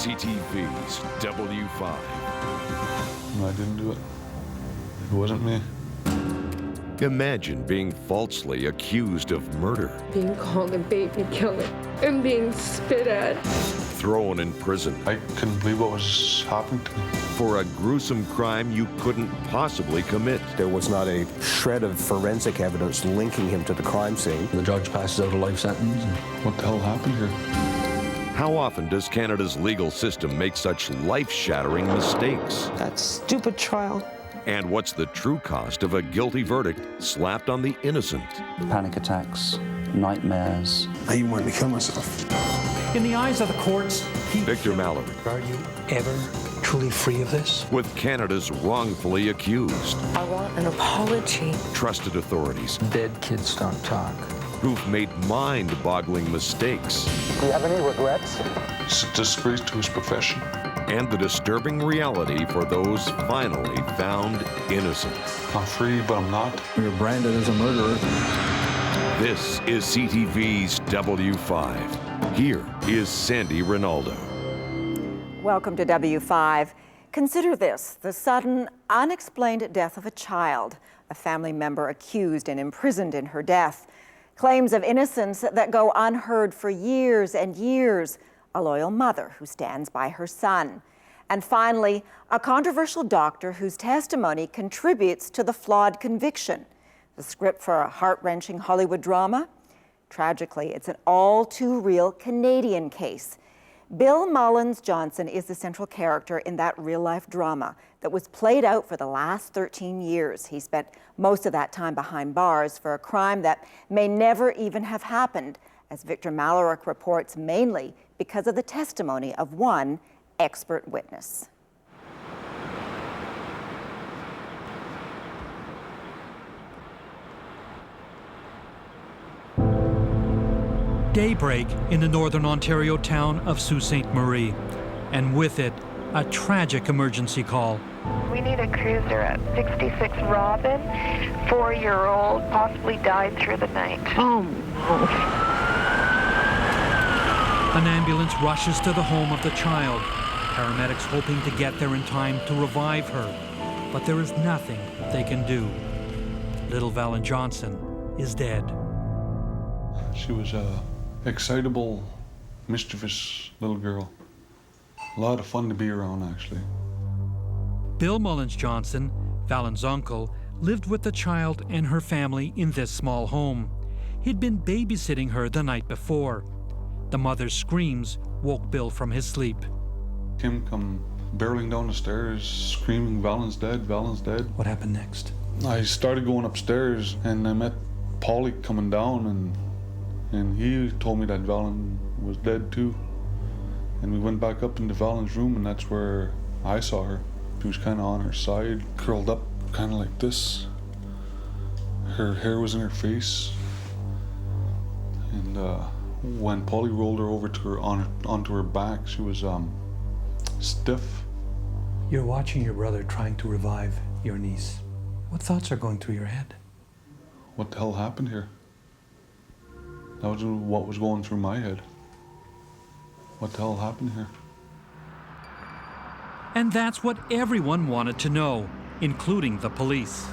CTV's W5. No, I didn't do it. It wasn't me. Imagine being falsely accused of murder, Being called a baby killer and being spit at. thrown in prison I couldn't believe what was happening to me. for a gruesome crime you couldn't possibly commit. There was not a shred of forensic evidence linking him to the crime scene. The judge passes out a life sentence. What the hell happened here? How often does Canada's legal system make such life-shattering mistakes? That stupid trial. And what's the true cost of a guilty verdict slapped on the innocent? Panic attacks, nightmares. I even wanted to kill myself. In the eyes of the courts, Victor Mallory, Are you ever truly free of this? with Canada's wrongfully accused, I want an apology. trusted authorities Dead kids don't talk. who've made mind-boggling mistakes, Do you have any regrets? It's a disgrace to his profession. and the disturbing reality for those finally found innocent. I'm free, but I'm not. You're branded as a murderer. This is CTV's W5. Here is Sandy Rinaldo. Welcome to W5. Consider this, the sudden, unexplained death of a child, a family member accused and imprisoned in her death. Claims of innocence that go unheard for years and years. A loyal mother who stands by her son. And finally, a controversial doctor whose testimony contributes to the flawed conviction. The script for a heart-wrenching Hollywood drama? Tragically, it's an all-too-real Canadian case. Bill Mullins Johnson is the central character in that real-life drama that was played out for the last 13 years. He spent most of that time behind bars for a crime that may never even have happened, as Victor Mallory reports, mainly because of the testimony of one expert witness. Daybreak in the northern Ontario town of Sault Ste. Marie, and with it, a tragic emergency call. We need a cruiser at 66 Robin. 4-year-old possibly died through the night. An ambulance rushes to the home of the child. Paramedics hoping to get there in time to revive her, but there is nothing they can do. Little Valen Johnson is dead. She was a excitable, mischievous little girl. A lot of fun to be around, actually. Bill Mullins Johnson, Valen's uncle, lived with the child and her family in this small home. He'd been babysitting her the night before. The mother's screams woke Bill from his sleep. Kim come barreling down the stairs, screaming, "Valen's dead, Valen's dead." What happened next? I started going upstairs, and I met Paulie coming down, and he told me that Valen was dead too. And we went back up into Valen's room, and that's where I saw her. She was kind of on her side, curled up, kind of like this. Her hair was in her face. And when Paulie rolled her over to her onto her back, she was stiff. You're watching your brother trying to revive your niece. What thoughts are going through your head? What the hell happened here? That was what was going through my head. What the hell happened here? And that's what everyone wanted to know, including the police.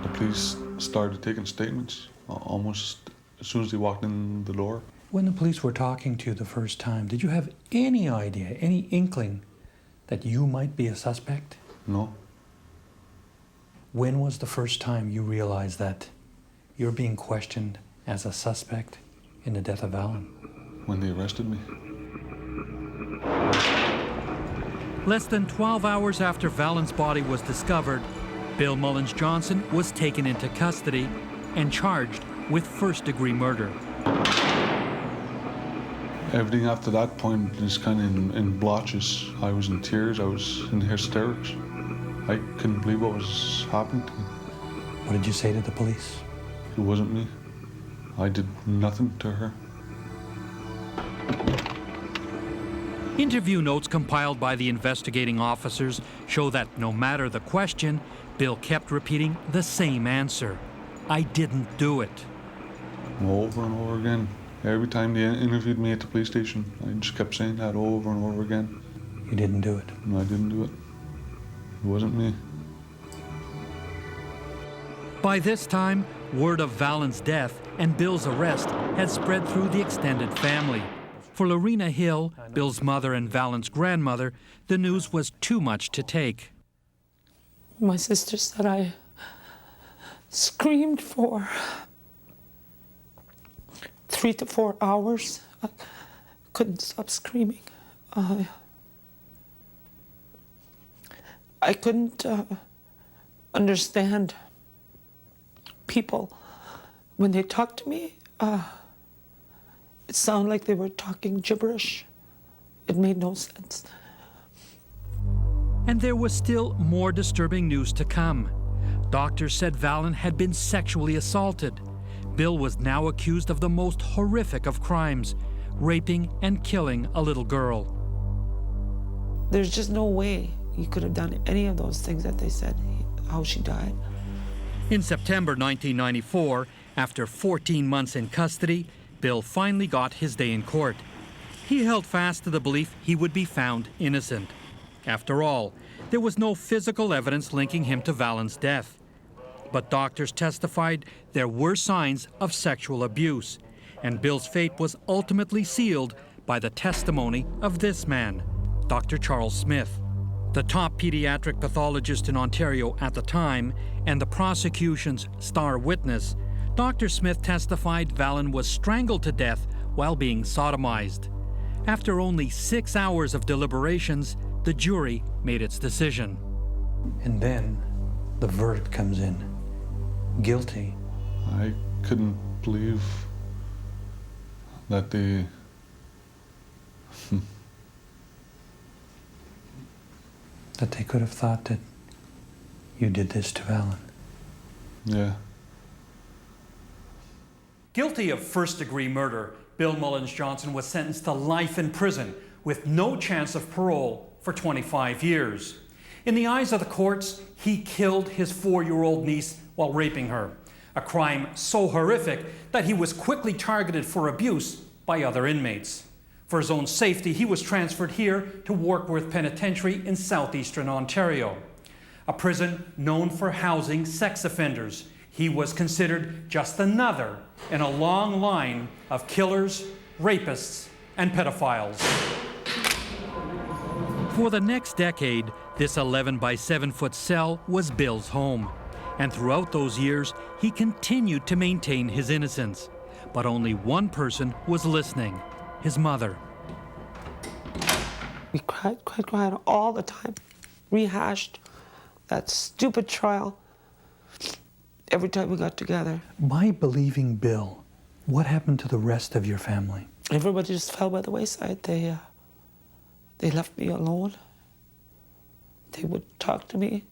The police started taking statements almost as soon as they walked in the door. When the police were talking to you the first time, did you have any idea, any inkling that you might be a suspect? No. When was the first time you realized that you're being questioned as a suspect in the death of Valen? When they arrested me. Less than 12 hours after Valen's body was discovered, Bill Mullins Johnson was taken into custody and charged with first-degree murder. Everything after that point is kind of in blotches. I was in tears, I was in hysterics. I couldn't believe what was happening to me. What did you say to the police? It wasn't me. I did nothing to her. Interview notes compiled by the investigating officers show that no matter the question, Bill kept repeating the same answer. I didn't do it. Over and over again. Every time they interviewed me at the police station, I just kept saying that over and over again. You didn't do it. No, I didn't do it. It wasn't me. By this time, word of Valon's death and Bill's arrest had spread through the extended family. For Lorena Hill, Bill's mother and Valon's grandmother, the news was too much to take. My sister said I screamed for 3 to 4 hours. I couldn't stop screaming. I couldn't understand people when they talked to me. It sounded like they were talking gibberish. It made no sense. And there was still more disturbing news to come. Doctors said Valon had been sexually assaulted. Bill was now accused of the most horrific of crimes, raping and killing a little girl. There's just no way he could have done any of those things that they said, how she died. In September 1994, after 14 months in custody, Bill finally got his day in court. He held fast to the belief he would be found innocent. After all, there was no physical evidence linking him to Valon's death. But doctors testified there were signs of sexual abuse, and Bill's fate was ultimately sealed by the testimony of this man, Dr. Charles Smith. The top pediatric pathologist in Ontario at the time and the prosecution's star witness, Dr. Smith testified Valon was strangled to death while being sodomized. After only 6 hours of deliberations, the jury made its decision. And then the verdict comes in. Guilty. I couldn't believe that they That they could have thought that you did this to Valon. Yeah. Guilty of first-degree murder, Bill Mullins Johnson was sentenced to life in prison with no chance of parole for 25 years. In the eyes of the courts, he killed his 4-year-old niece while raping her, a crime so horrific that he was quickly targeted for abuse by other inmates. For his own safety, he was transferred here to Warkworth Penitentiary in southeastern Ontario, a prison known for housing sex offenders. He was considered just another in a long line of killers, rapists, and pedophiles. For the next decade, this 11 by 7 foot cell was Bill's home. And throughout those years, he continued to maintain his innocence. But only one person was listening, his mother. We cried all the time. Rehashed that stupid trial every time we got together. By believing Bill, what happened to the rest of your family? Everybody just fell by the wayside. They left me alone. They would talk to me.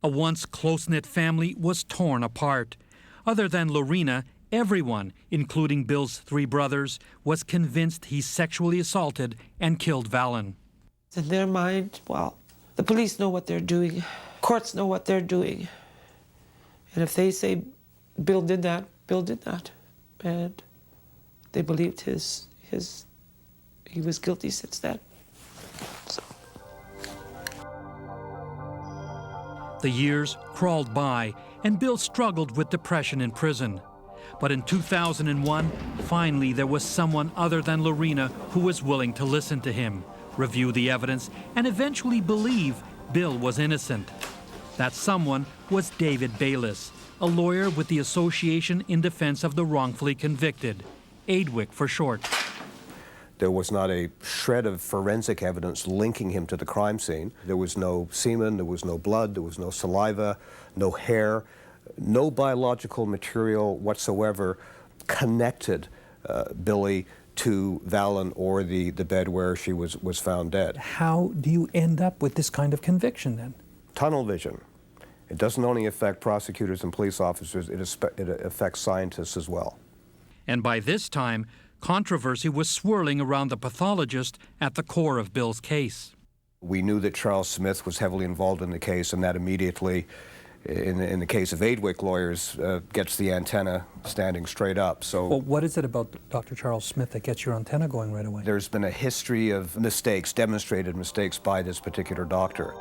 A once close-knit family was torn apart. Other than Lorena, everyone, including Bill's 3 brothers, was convinced he sexually assaulted and killed Valon. In their mind, well, the police know what they're doing. Courts know what they're doing. And if they say Bill did that, Bill did that. And they believed he was guilty since then. So. The years crawled by, and Bill struggled with depression in prison. But in 2001, finally there was someone other than Lorena who was willing to listen to him, review the evidence, and eventually believe Bill was innocent. That someone was David Bayliss, a lawyer with the Association in Defense of the Wrongfully Convicted, AIDWC for short. There was not a shred of forensic evidence linking him to the crime scene. There was no semen, there was no blood, there was no saliva, no hair, no biological material whatsoever connected Billy to Valon or the bed where she was found dead. How do you end up with this kind of conviction then? Tunnel vision. It doesn't only affect prosecutors and police officers, it affects scientists as well. And by this time, controversy was swirling around the pathologist at the core of Bill's case. We knew that Charles Smith was heavily involved in the case, and that immediately in the case of Aidwick lawyers, gets the antenna standing straight up. So, Well, what is it about Dr. Charles Smith that gets your antenna going right away? there's been a history of mistakes, demonstrated mistakes by this particular doctor.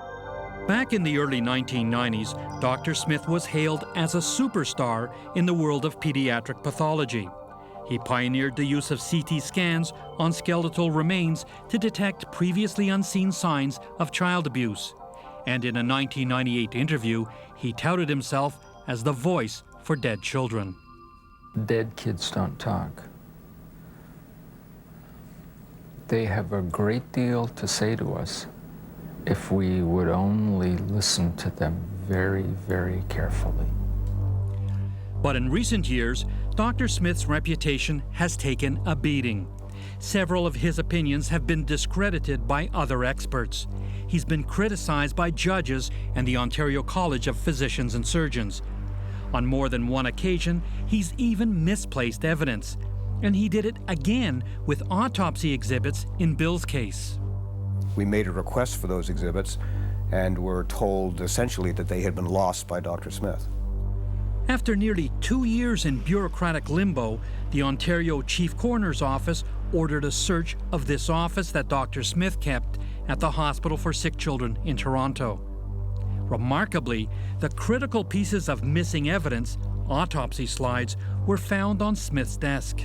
Back in the early 1990s, Dr. Smith was hailed as a superstar in the world of pediatric pathology. He pioneered the use of CT scans on skeletal remains to detect previously unseen signs of child abuse. And in a 1998 interview, he touted himself as the voice for dead children. Dead kids don't talk. They have a great deal to say to us if we would only listen to them very, very carefully. But in recent years, Dr. Smith's reputation has taken a beating. Several of his opinions have been discredited by other experts. He's been criticized by judges and the Ontario College of Physicians and Surgeons. On more than one occasion, he's even misplaced evidence. And he did it again with autopsy exhibits in Bill's case. We made a request for those exhibits and were told essentially that they had been lost by Dr. Smith. After nearly 2 years in bureaucratic limbo, the Ontario Chief Coroner's Office ordered a search of this office that Dr. Smith kept at the Hospital for Sick Children in Toronto. Remarkably, the critical pieces of missing evidence, autopsy slides, were found on Smith's desk.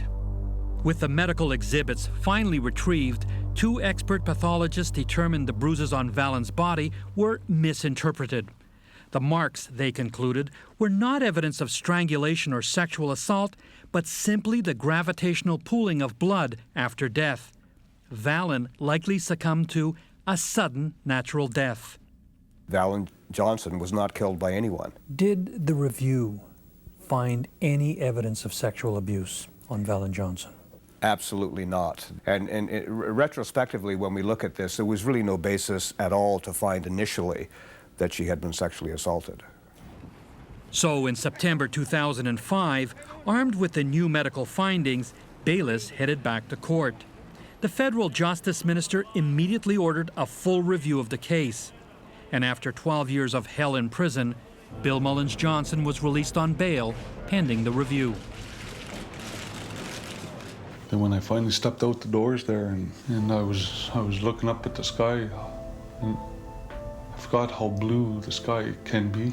With the medical exhibits finally retrieved, 2 expert pathologists determined the bruises on Vallen's body were misinterpreted. The marks, they concluded, were not evidence of strangulation or sexual assault, but simply the gravitational pooling of blood after death. Vallen likely succumbed to a sudden natural death. Vallen Johnson was not killed by anyone. Did the review find any evidence of sexual abuse on Vallen Johnson? Absolutely not. And retrospectively, when we look at this, there was really no basis at all to find initially that she had been sexually assaulted. So in September 2005, armed with the new medical findings, Bayliss headed back to court. The federal justice minister immediately ordered a full review of the case. And after 12 years of hell in prison, Bill Mullins Johnson was released on bail pending the review. Then when I finally stepped out the doors there and I was looking up at the sky, and I forgot how blue the sky can be.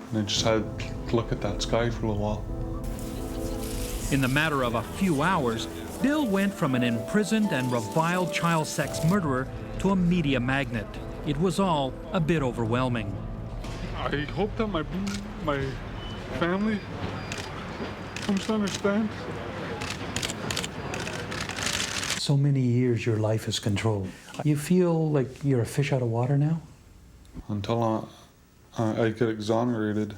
And I just had to look at that sky for a little while. In the matter of a few hours, Bill went from an imprisoned and reviled child sex murderer to a media magnate. It was all a bit overwhelming. I hope that my family comes to understand. So many years your life is controlled. You feel like you're a fish out of water now? Until I get exonerated,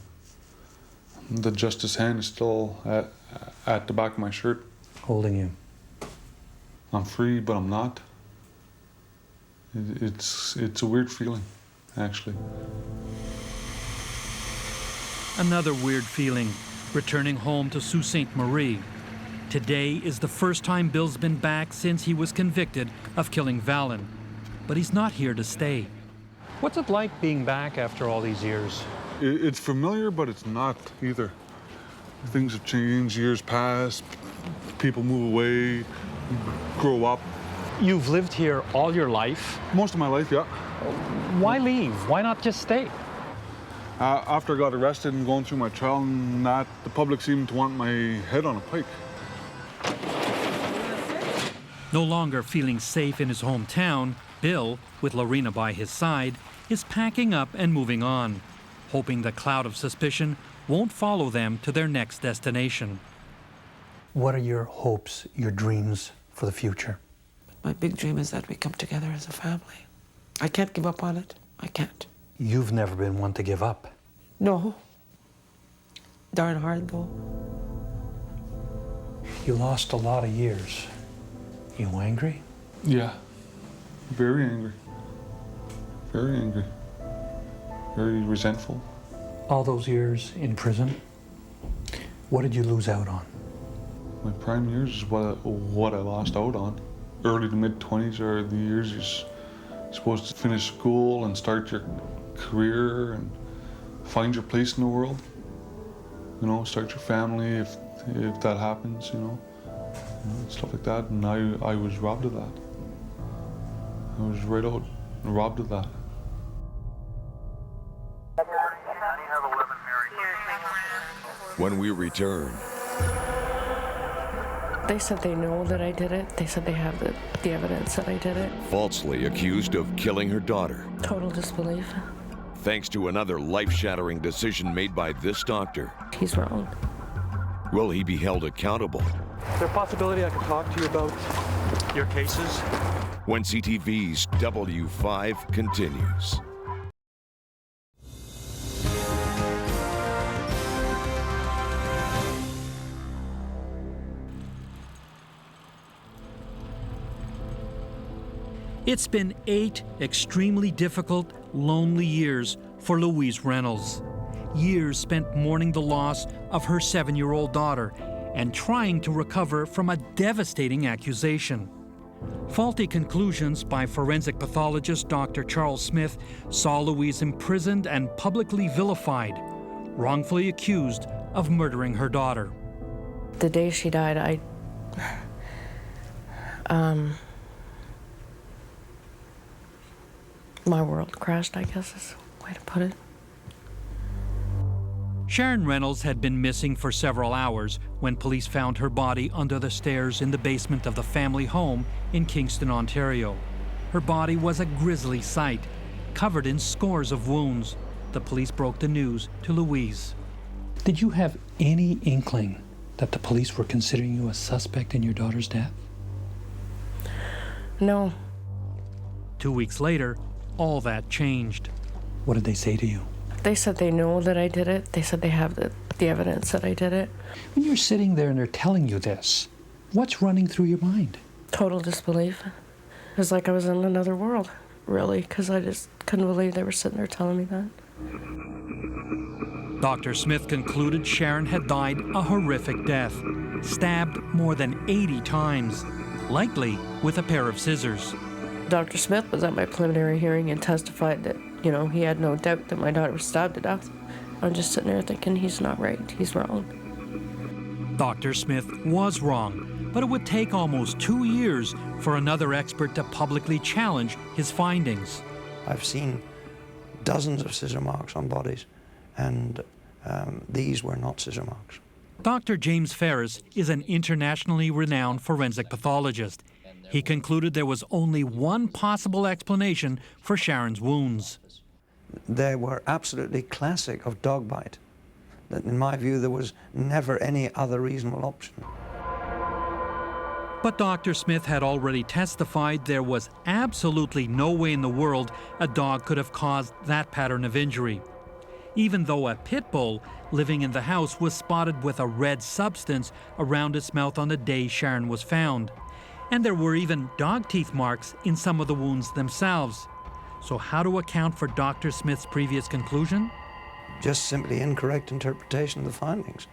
the justice hand is still at the back of my shirt. Holding you. I'm free, but I'm not. It's a weird feeling, actually. Another weird feeling, returning home to Sault Ste. Marie. Today is the first time Bill's been back since he was convicted of killing Vallen. But he's not here to stay. What's it like being back after all these years? It's familiar, but it's not either. Things have changed, years pass, people move away, grow up. You've lived here all your life? Most of my life, yeah. Why leave? Why not just stay? After I got arrested and going through my trial and that, the public seemed to want my head on a pike. No longer feeling safe in his hometown, Bill, with Lorena by his side, is packing up and moving on, hoping the cloud of suspicion won't follow them to their next destination. What are your hopes, your dreams for the future? My big dream is that we come together as a family. I can't give up on it. I can't. You've never been one to give up. No. Darn hard, though. You lost a lot of years. You angry? Yeah, very angry. Very angry. Very resentful. All those years in prison, what did you lose out on? My prime years is what I lost out on. Early to mid-20s are the years you're supposed to finish school and start your career and find your place in the world. You know, start your family if that happens, you know, stuff like that. And I was robbed of that. I was right out robbed of that. When we return, They said they know that I did it. They said they have the evidence that I did it. falsely accused of killing her daughter, Total disbelief. thanks to another life-shattering decision made by this doctor. He's wrong. Will he be held accountable? Is there a possibility I could talk to you about your cases? When CTV's W5 continues. It's been 8 extremely difficult, lonely years for Louise Reynolds. Years spent mourning the loss of her 7-year-old daughter and trying to recover from a devastating accusation. Faulty conclusions by forensic pathologist Dr. Charles Smith saw Louise imprisoned and publicly vilified, wrongfully accused of murdering her daughter. The day she died, my world crashed, I guess is the way to put it. Sharon Reynolds had been missing for several hours when police found her body under the stairs in the basement of the family home in Kingston, Ontario. Her body was a grisly sight, covered in scores of wounds. The police broke the news to Louise. Did you have any inkling that the police were considering you a suspect in your daughter's death? No. 2 weeks later, all that changed. What did they say to you? They said they know that I did it. They said they have the evidence that I did it. When you're sitting there and they're telling you this, what's running through your mind? Total disbelief. It was like I was in another world, really, because I just couldn't believe they were sitting there telling me that. Dr. Smith concluded Sharon had died a horrific death, stabbed more than 80 times, likely with a pair of scissors. Dr. Smith was at my preliminary hearing and testified that, you know, he had no doubt that my daughter was stabbed to death. I'm just sitting there thinking he's not right, he's wrong. Dr. Smith was wrong, but it would take almost 2 years for another expert to publicly challenge his findings. I've seen dozens of scissor marks on bodies, and these were not scissor marks. Dr. James Ferris is an internationally renowned forensic pathologist. He concluded there was only one possible explanation for Sharon's wounds. They were absolutely classic of dog bite. That, in my view, there was never any other reasonable option. But Dr. Smith had already testified there was absolutely no way in the world a dog could have caused that pattern of injury. Even though a pit bull living in the house was spotted with a red substance around its mouth on the day Sharon was found. And there were even dog teeth marks in some of the wounds themselves. So how to account for Dr. Smith's previous conclusion? Just simply incorrect interpretation of the findings.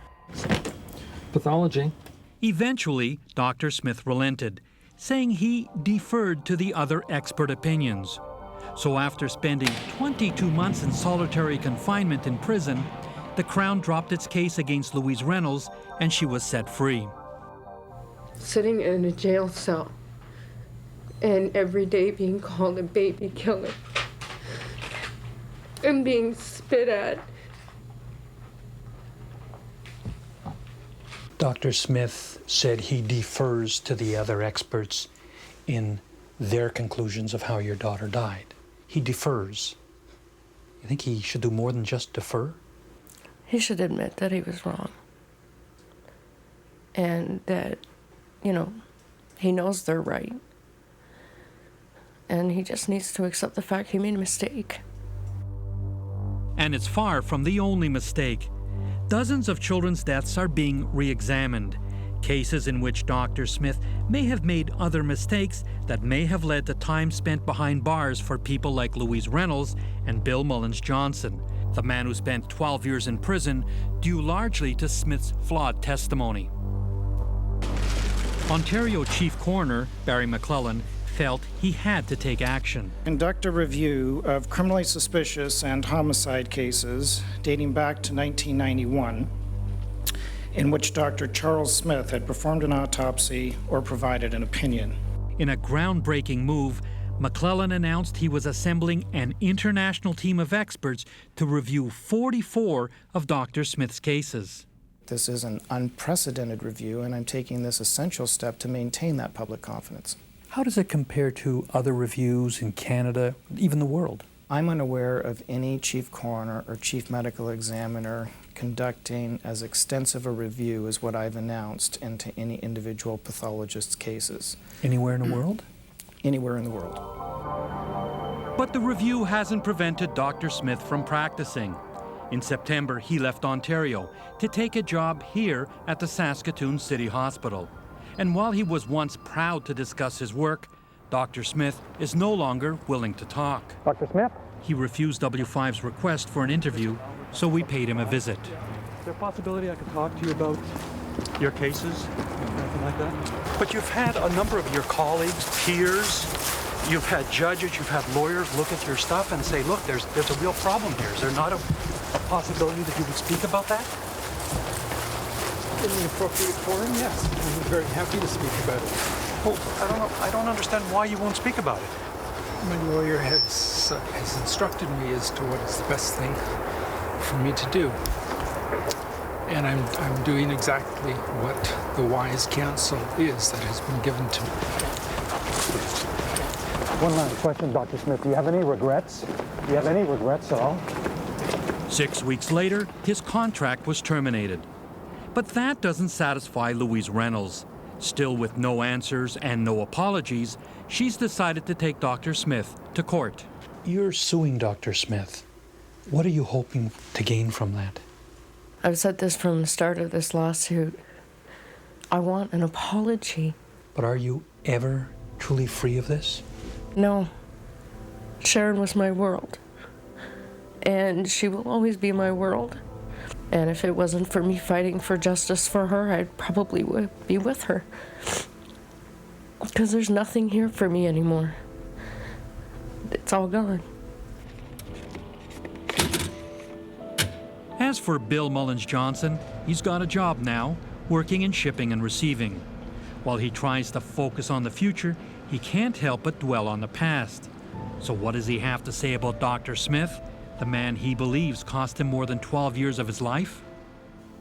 Pathology. Eventually, Dr. Smith relented, saying he deferred to the other expert opinions. So after spending 22 months in solitary confinement in prison, the Crown dropped its case against Louise Reynolds and she was set free. Sitting in a jail cell and every day being called a baby killer and being spit at. Dr. Smith said he defers to the other experts in their conclusions of how your daughter died. He defers. You think he should do more than just defer? He should admit that he was wrong. And that, you know, he knows they're right. And he just needs to accept the fact he made a mistake. And it's far from the only mistake. Dozens of children's deaths are being re-examined. Cases in which Dr. Smith may have made other mistakes that may have led to time spent behind bars for people like Louise Reynolds and Bill Mullins Johnson, the man who spent 12 years in prison, due largely to Smith's flawed testimony. Ontario Chief Coroner Barry McClellan felt he had to take action. Conduct a review of criminally suspicious and homicide cases dating back to 1991 in which Dr. Charles Smith had performed an autopsy or provided an opinion. In a groundbreaking move, McClellan announced he was assembling an international team of experts to review 44 of Dr. Smith's cases. This is an unprecedented review, and I'm taking this essential step to maintain that public confidence. How does it compare to other reviews in Canada, even the world? I'm unaware of any chief coroner or chief medical examiner conducting as extensive a review as what I've announced into any individual pathologist's cases. Anywhere in the world? Anywhere in the world. But the review hasn't prevented Dr. Smith from practicing. In September, he left Ontario to take a job here at the Saskatoon City Hospital. And while he was once proud to discuss his work, Dr. Smith is no longer willing to talk. Dr. Smith? He refused W5's request for an interview, so we paid him a visit. Is there a possibility I could talk to you about your cases? Anything like that? But you've had a number of your colleagues, peers, you've had judges, you've had lawyers look at your stuff and say, look, there's a real problem here. Is there not a possibility that you would speak about that? In the appropriate forum, yes. I'm very happy to speak about it. Well, I don't understand why you won't speak about it. My lawyer has instructed me as to what is the best thing for me to do. And I'm doing exactly what the wise counsel is that has been given to me. One last question, Dr. Smith. Do you have any regrets? Do you have any regrets at all? 6 weeks later, his contract was terminated. But that doesn't satisfy Louise Reynolds. Still with no answers and no apologies, she's decided to take Dr. Smith to court. You're suing Dr. Smith. What are you hoping to gain from that? I've said this from the start of this lawsuit. I want an apology. But are you ever truly free of this? No. Sharon was my world. And she will always be my world. And if it wasn't for me fighting for justice for her, I'd probably be with her. Because there's nothing here for me anymore. It's all gone. As for Bill Mullins Johnson, he's got a job now, working in shipping and receiving. While he tries to focus on the future, he can't help but dwell on the past. So what does he have to say about Dr. Smith, the man he believes cost him more than 12 years of his life?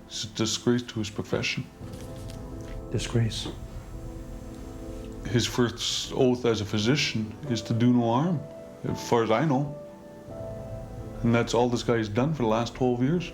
It's a disgrace to his profession. Disgrace. His first oath as a physician is to do no harm, as far as I know. And that's all this guy's done for the last 12 years.